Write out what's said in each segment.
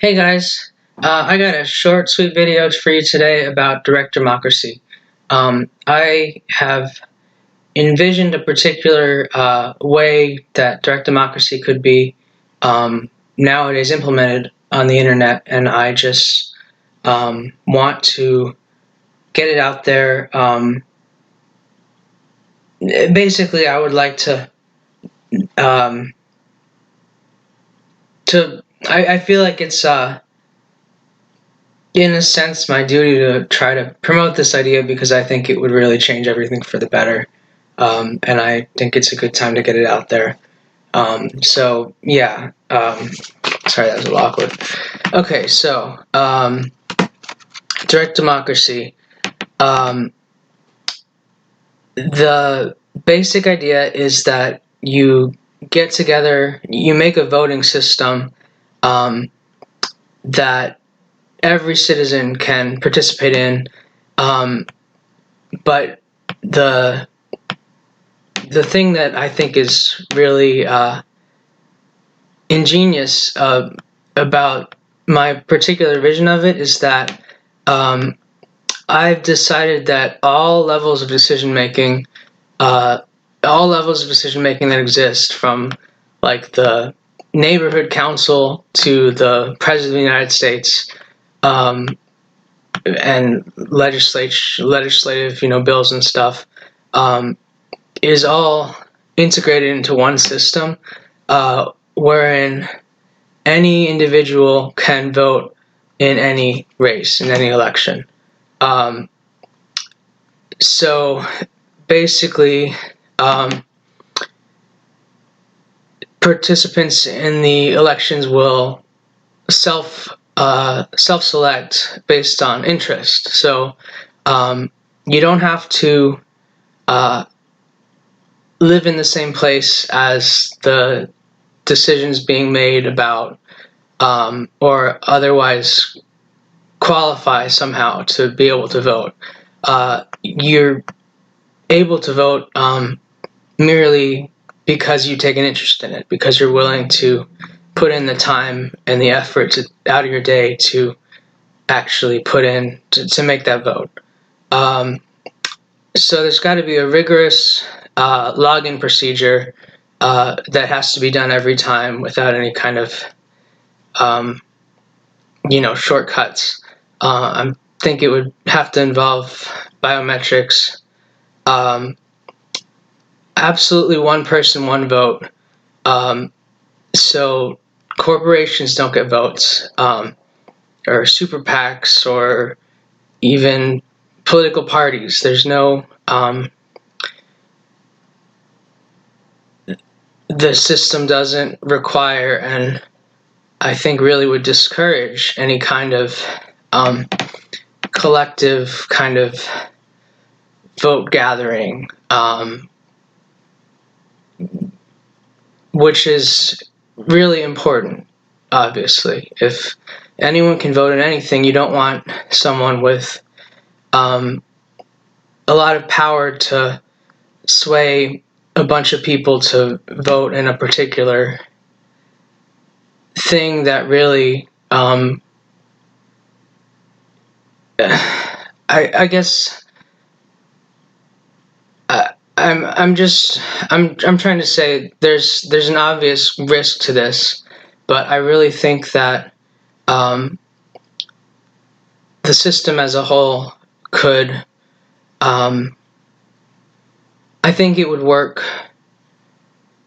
Hey guys, I got a short, sweet video for you today about direct democracy. I have envisioned a particular way that direct democracy could be nowadays implemented on the internet, and I just want to get it out there. Basically, I would like um, I feel like it's in a sense, my duty to try to promote this idea because I think it would really change everything for the better. And I think it's a good time to get it out there. Yeah. Sorry, that was a little awkward. Okay, so direct democracy. Um, the basic idea is that you get together, you make a voting system um, that every citizen can participate in, but the the thing that I think is really ingenious about my particular vision of it is that um, I've decided that uh, all levels of decision making that exist, from like the neighborhood council to the president of the United States, um, and legislative, bills and stuff, um, is all integrated into one system, wherein any individual can vote in any race, in any election. Um, so basically, um, participants in the elections will self select based on interest. So you don't have to uh, live in the same place as the decisions being made about, or otherwise qualify somehow to be able to vote. You're able to vote merely because you take an interest in it, because you're willing to put in the time and the effort out of your day to actually put in to make that vote. So there's got to be a rigorous login procedure that has to be done every time without any kind of shortcuts. I think it would have to involve biometrics. Um, Absolutely, one person, one vote. So corporations don't get votes, or super PACs, or even political parties. There's no the system doesn't require, and I think really would discourage any kind of collective kind of vote gathering, which is really important. Obviously, if anyone can vote in anything, you don't want someone with a lot of power to sway a bunch of people to vote in a particular thing that really I guess I'm trying to say there's an obvious risk to this, but I really think that the system as a whole could I think it would work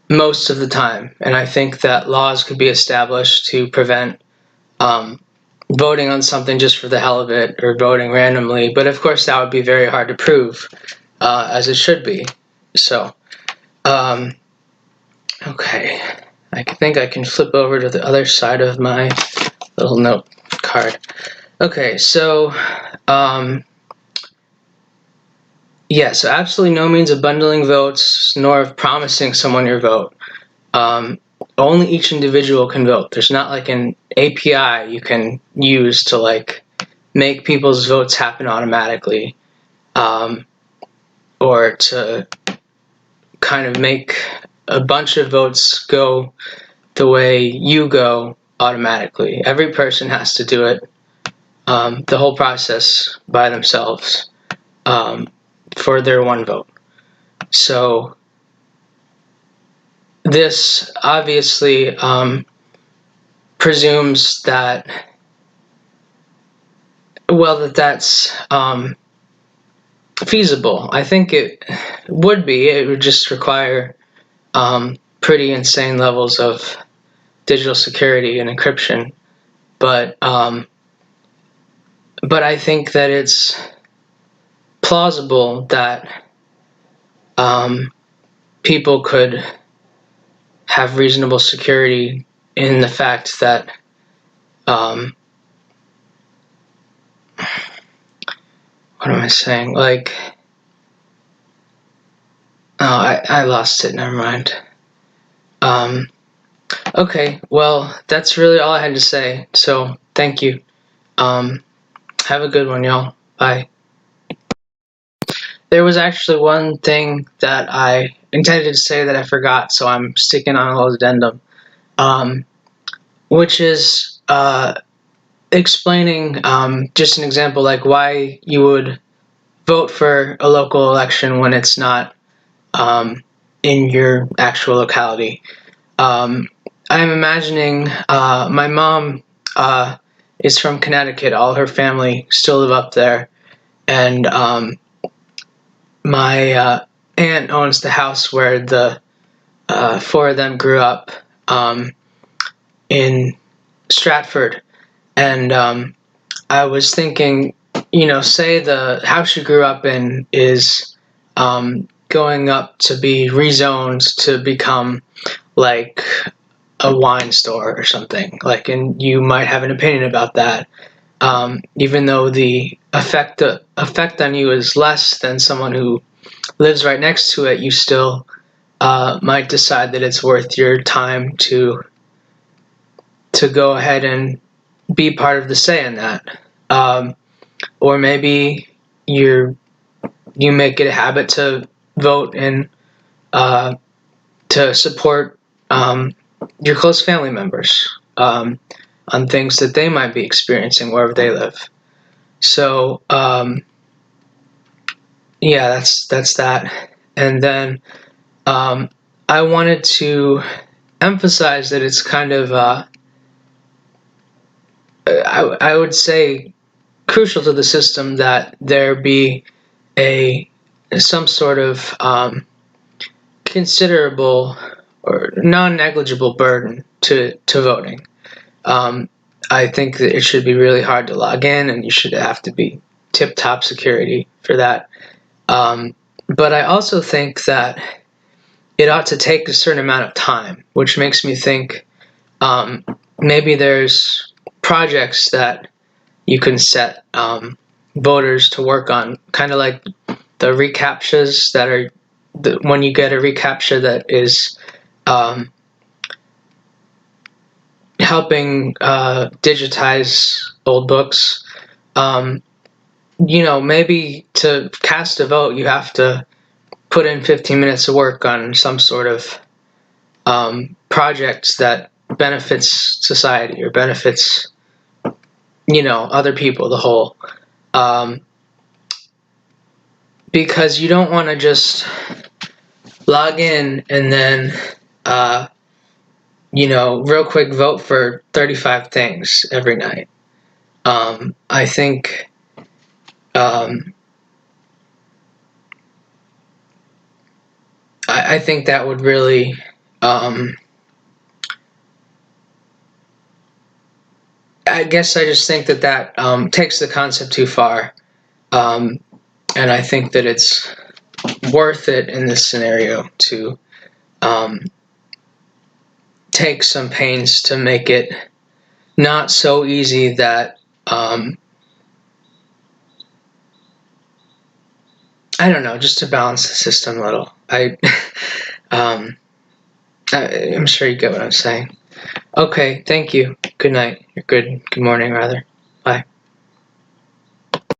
most of the time, and I think that laws could be established to prevent voting on something just for the hell of it, or voting randomly. But of course, that would be very hard to prove, as it should be. So, okay, I think I can flip over to the other side of my little note card. Okay, so yeah, so absolutely no means of bundling votes, nor of promising someone your vote. Only each individual can vote. There's not like an API you can use to like make people's votes happen automatically, or to kind of make a bunch of votes go the way you go automatically. Every person has to do it, the whole process by themselves, for their one vote. So this obviously presumes that, well, that's feasible. I think it would be. It would just require pretty insane levels of digital security and encryption. But I think that it's plausible that people could have reasonable security in the fact that what am I saying? Like, oh, I lost it. Never mind. Okay, well, that's really all I had to say. So, thank you. Have a good one, y'all. Bye. There was actually one thing that I intended to say that I forgot, so I'm sticking on a little addendum, which is explaining just an example, like why you would vote for a local election when it's not in your actual locality. I'm imagining my mom is from Connecticut. All her family still live up there, and my aunt owns the house where the four of them grew up in Stratford. And I was thinking, say the house you grew up in is going up to be rezoned to become like a wine store or something, like, and you might have an opinion about that, even though the effect on you is less than someone who lives right next to it. You still might decide that it's worth your time to go ahead and be part of the say in that, or maybe you make it a habit to vote and to support your close family members on things that they might be experiencing wherever they live. So yeah, that's that. And then I wanted to emphasize that it's kind of I would say crucial to the system that there be some sort of considerable or non-negligible burden to voting. I think that it should be really hard to log in, and you should have to be tip-top security for that. But I also think that it ought to take a certain amount of time, which makes me think maybe there's projects that you can set voters to work on, kind of like the reCAPTCHAs that are when you get a reCAPTCHA that is helping digitize old books. Maybe to cast a vote, you have to put in 15 minutes of work on some sort of project that benefits society or benefits other people, the whole, because you don't want to just log in and then real quick vote for 35 things every night. I think I think that would really I guess I just think that takes the concept too far, and I think that it's worth it in this scenario to take some pains to make it not so easy that I don't know, just to balance the system a little. I'm sure you get what I'm saying. Okay, thank you. Good night. Good morning, rather. Bye.